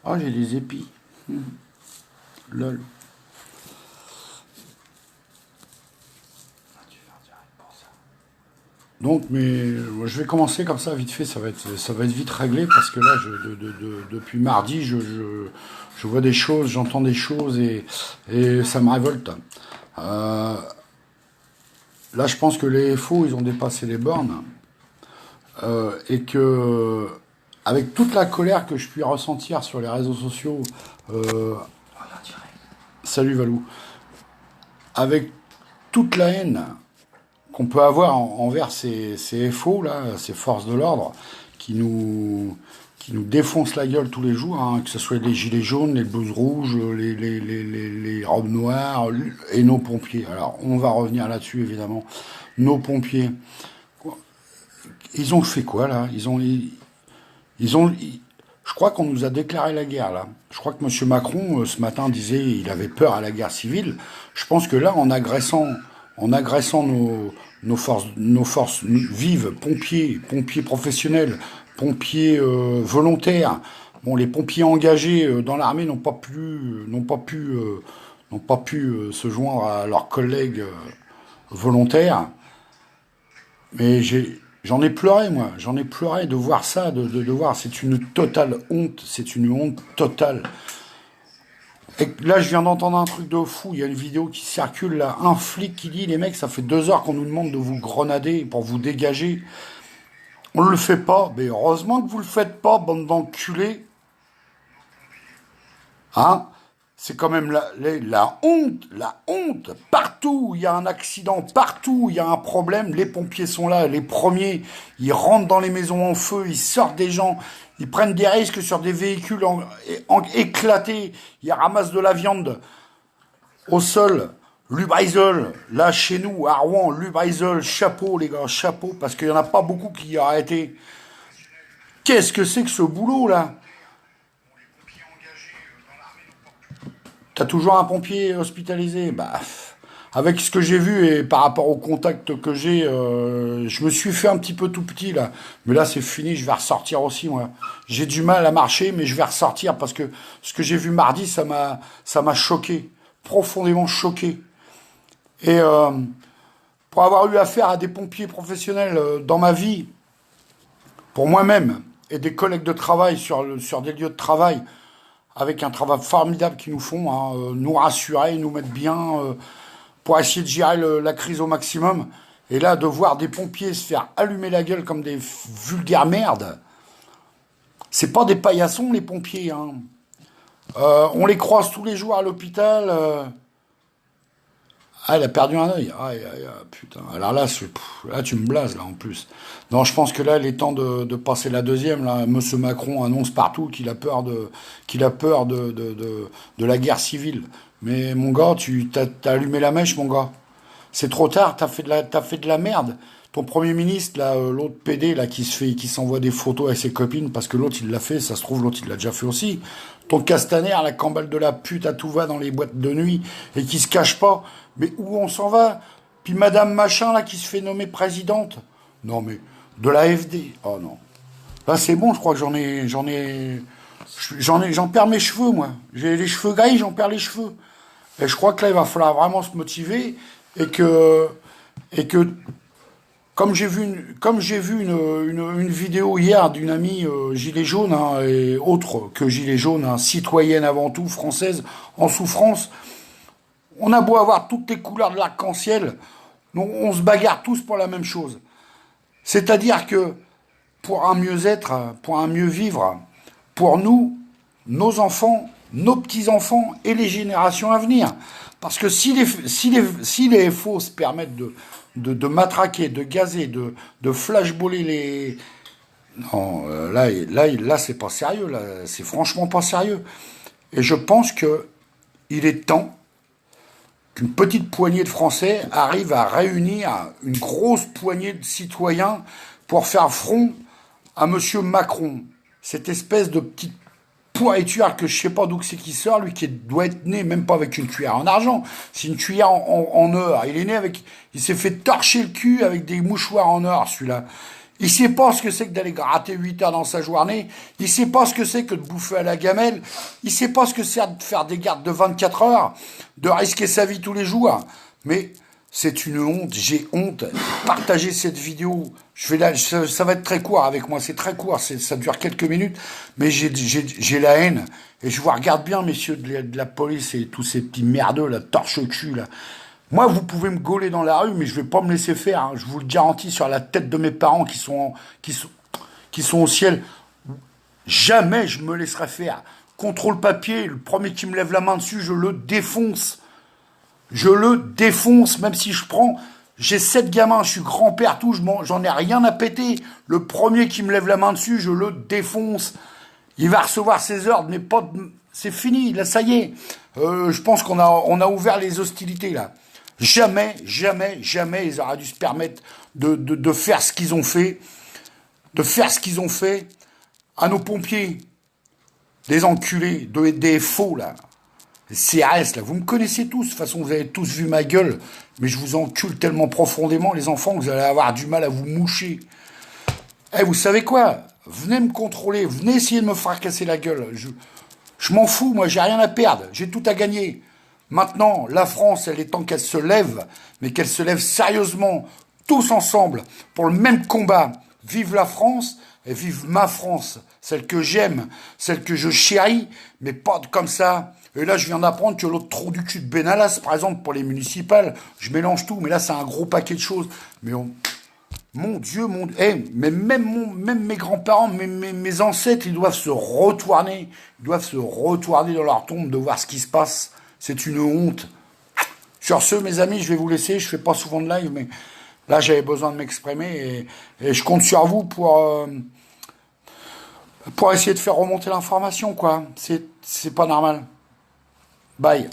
Ah, j'ai des épis. Lol. Donc, je vais commencer comme ça, vite fait, ça va être vite réglé, parce que là, depuis mardi, je vois des choses, j'entends des choses, et ça me révolte. Euh, Là, je pense que les faux, ils ont dépassé les bornes, et que, avec toute la colère que je puis ressentir sur les réseaux sociaux, euh, salut Valou, avec toute la haine qu'on peut avoir envers ces FO, là, ces forces de l'ordre, qui nous, qui nous défoncent la gueule tous les jours, hein, que ce soit les gilets jaunes, les blouses rouges, les robes noires, et nos pompiers. Alors, on va revenir là-dessus, évidemment. Nos pompiers, ils ont fait quoi, là? Je crois qu'on nous a déclaré la guerre, là. Je crois que M. Macron, ce matin, disait qu'il avait peur à la guerre civile. Je pense que là, en agressant nos forces vives, pompiers professionnels, pompiers volontaires, bon, les pompiers engagés dans l'armée n'ont pas pu se joindre à leurs collègues volontaires. Mais j'en ai pleuré, moi. J'en ai pleuré de voir ça, de voir. C'est une totale honte. C'est une honte totale. Et là, je viens d'entendre un truc de fou. Il y a une vidéo qui circule là. Un flic qui dit, les mecs, ça fait 2 heures qu'on nous demande de vous grenader pour vous dégager. On ne le fait pas. Mais heureusement que vous le faites pas, bande d'enculés. Hein? C'est quand même la honte, la honte. Partout où il y a un accident, partout où il y a un problème, les pompiers sont là, les premiers. Ils rentrent dans les maisons en feu, ils sortent des gens, ils prennent des risques sur des véhicules éclatés, ils ramassent de la viande au sol. Lubrizol, là chez nous, à Rouen, Lubrizol, chapeau les gars, chapeau, parce qu'il n'y en a pas beaucoup qui y ont arrêté. Qu'est-ce que c'est que ce boulot là? T'as toujours un pompier hospitalisé? Bah, avec ce que j'ai vu et par rapport au contact que j'ai, je me suis fait un petit peu tout petit là. Mais là, c'est fini, je vais ressortir aussi, moi. J'ai du mal à marcher, mais je vais ressortir parce que ce que j'ai vu mardi, ça m'a choqué, profondément choqué. Et pour avoir eu affaire à des pompiers professionnels dans ma vie, pour moi-même, et des collègues de travail sur des lieux de travail, avec un travail formidable qu'ils nous font, hein, nous rassurer, nous mettre bien, pour essayer de gérer la crise au maximum. Et là, de voir des pompiers se faire allumer la gueule comme des vulgaires merdes, c'est pas des paillassons, les pompiers. Hein. On les croise tous les jours à l'hôpital. Ah, elle a perdu un œil. Ah, putain. Alors là, là, tu me blases, là, en plus. Non, je pense que là, il est temps de passer la deuxième. Là, Monsieur Macron annonce partout qu'il a peur de la guerre civile. Mais mon gars, t'as allumé la mèche, mon gars. C'est trop tard, t'as fait de la merde. Ton Premier ministre, là, l'autre PD, là, qui s'envoie des photos avec ses copines, parce que l'autre, il l'a fait, ça se trouve, l'autre, il l'a déjà fait aussi. Ton Castaner, la camballe de la pute à tout va dans les boîtes de nuit, et qui se cache pas. Mais où on s'en va? Puis Madame Machin, là, qui se fait nommer présidente. Non, mais, de la FD. Oh non. Là, c'est bon, je crois que j'en perds mes cheveux, moi. J'ai les cheveux gris, j'en perds les cheveux. Et je crois que là, il va falloir vraiment se motiver, et que comme j'ai vu une vidéo hier d'une amie gilet jaune, hein, et autre que gilet jaune, hein, citoyenne avant tout, française, en souffrance, on a beau avoir toutes les couleurs de l'arc-en-ciel, on se bagarre tous pour la même chose. C'est-à-dire que pour un mieux-être, pour un mieux vivre, pour nous, nos enfants, nos petits-enfants et les générations à venir. Parce que si les FO se permettent de matraquer, de gazer, de flashballer les... Non, là c'est pas sérieux, là, c'est franchement pas sérieux. Et je pense que il est temps qu'une petite poignée de Français arrive à réunir une grosse poignée de citoyens pour faire front à Monsieur Macron. Cette espèce de petite pourriture que je sais pas d'où c'est qui sort, lui qui doit être né même pas avec une cuillère en argent, c'est une cuillère en or. Il est né avec, il s'est fait torcher le cul avec des mouchoirs en or, celui-là. Il sait pas ce que c'est que d'aller gratter 8 heures dans sa journée. Il sait pas ce que c'est que de bouffer à la gamelle. Il sait pas ce que c'est de faire des gardes de 24 heures, de risquer sa vie tous les jours. Mais c'est une honte, j'ai honte. Partagez cette vidéo. Ça va être très court avec moi, c'est très court, ça dure quelques minutes, mais j'ai la haine. Et je vous regarde bien, messieurs de la police et tous ces petits merdeux, là, torche-cul, là. Moi, vous pouvez me gauler dans la rue, mais je vais pas me laisser faire, hein. Je vous le garantis sur la tête de mes parents qui sont au ciel. Jamais je me laisserai faire. Contrôle papier, le premier qui me lève la main dessus, je le défonce. Je le défonce, même si je prends... J'ai 7 gamins, je suis grand-père, tout, j'en ai rien à péter. Le premier qui me lève la main dessus, je le défonce. Il va recevoir ses ordres, mais pas... C'est fini, là, ça y est. Je pense on a ouvert les hostilités, là. Jamais, jamais, jamais ils auraient dû se permettre de faire ce qu'ils ont fait. De faire ce qu'ils ont fait à nos pompiers. Des enculés, des faux, là. CRS, là, vous me connaissez tous, de toute façon, vous avez tous vu ma gueule, mais je vous encule tellement profondément, les enfants, que vous allez avoir du mal à vous moucher. Eh, vous savez quoi? Venez me contrôler, venez essayer de me fracasser la gueule. Je m'en fous, moi, j'ai rien à perdre, j'ai tout à gagner. Maintenant, la France, elle est temps qu'elle se lève, mais qu'elle se lève sérieusement, tous ensemble, pour le même combat. Vive la France, et vive ma France, celle que j'aime, celle que je chéris, mais pas comme ça. Et là, je viens d'apprendre que l'autre trou du cul de Benalas, par exemple, pour les municipales, je mélange tout, mais là, c'est un gros paquet de choses. Mais mon Dieu, mais même mes grands-parents, mes ancêtres, ils doivent se retourner. Ils doivent se retourner dans leur tombe de voir ce qui se passe. C'est une honte. Sur ce, mes amis, je vais vous laisser. Je fais pas souvent de live, mais là, j'avais besoin de m'exprimer et je compte sur vous pour essayer de faire remonter l'information, quoi. C'est pas normal. Bye.